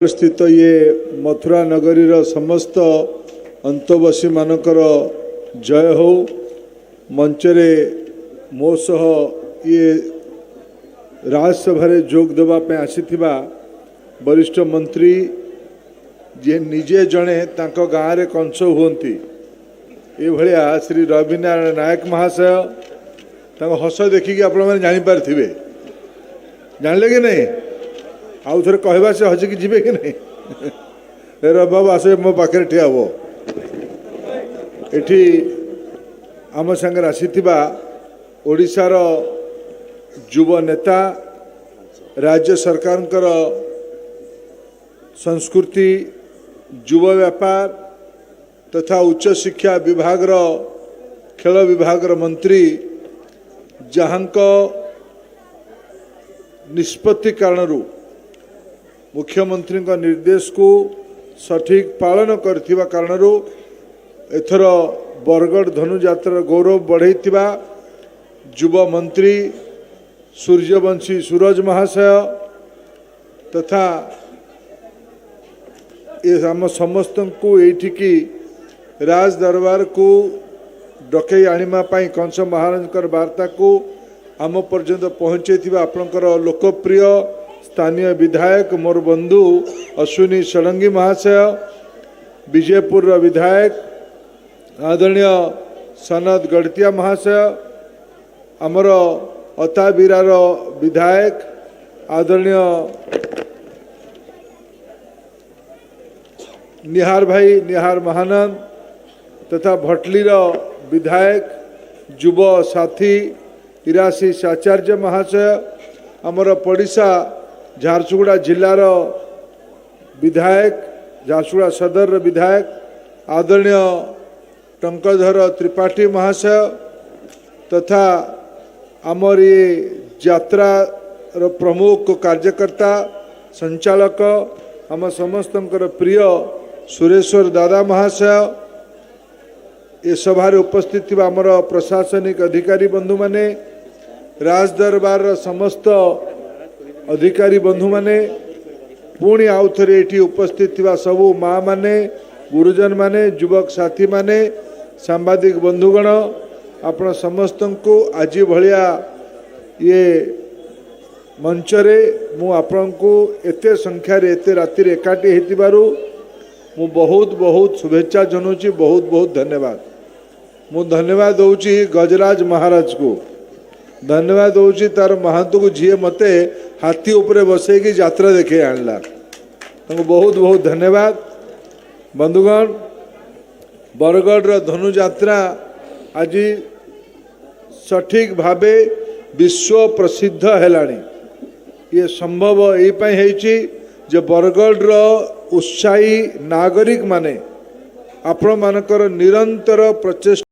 स्थित ये मथुरा नगरीर समस्त अंतवासी मानकर जय हो। मंचरे मो सह ये राज्यसभा जोग देवाई आसीथिबा वरिष्ठ मंत्री जे निजे जड़े तांको गाँव रे कंस हुंती ये भलिया श्री रविनारायण नायक महाशय तांको हस देखिकी आपण माने जानि पारथिबे। जानले कि नहीं आउ थे कहवा से हजिकी जीवे कि नहीं रबाबू आस मो पाखे ठिया हो एठी आम संगे आसीथिबा ओडिशार युव नेता राज्य सरकार संस्कृति युव व्यापार तथा उच्च शिक्षा विभाग खेल विभाग मंत्री जहाँक निष्पत्ति कारणरू मुख्यमंत्री निर्देश को सठिक पालन करथिबा कारणरू एथर बरगढ़ धनुजात्रा गौरव बढ़ेइथिबा युव मंत्री सूर्यवंशी सूरज महाशय तथा ये आम समस्त को एठिकी राज दरबार को डकई आनिमा पाई कंस महाराज वार्ता को आम पर्यंत पहुँचे आपणकर लोकप्रिय स्थानीय विधायक मोर बंधु अश्विनी षडंगी महाशय विजयपुर विधायक आदरणीय सनद गढ़तिया महाशय आमर अताबिरार विधायक आदरणीय निहार भाई निहार महानंद तथा भटलीर विधायक युव साथी इराशीष आचार्य महाशय आमर पड़िशा झारसुगुड़ा जिलार विधायक झारसुगुड़ा सदर विधायक आदरणीय टंकधर त्रिपाठी महाशय तथा आमर ये यात्रा प्रमुख कार्यकर्ता संचालक आम समस्तंकर प्रिय सुरेश्वर दादा महाशय ये सभार उपस्थित थी आमर प्रशासनिक अधिकारी बंधु माने राजदरबार समस्त अधिकारी बंधु माने पुणी आउ थे ये उपस्थित थी सबू माँ माने गुरुजन माने युवक साथी माने सांबादिक बंधुगण आपण समस्त को आज भलिया ये मंचरे मु आपण को एते संख्यार एते रातिर एकाठी हेतिबारु मु बहुत बहुत शुभेच्छा जनाऊँगी। बहुत बहुत धन्यवाद। मु धन्यवाद दौची गजराज महाराज को धन्यवाद दौची तार महंत को जी मते हाथी उपरे बसैकी यात्रा देखे आणला बहुत बहुत धन्यवाद। बंधुगण बरगढ़ धनु यात्रा आज सठिक भावे विश्व प्रसिद्ध है। ये संभव यही जे बरगढ़ उत्साही नागरिक माने आपण मानकर निरंतर प्रचेष्टा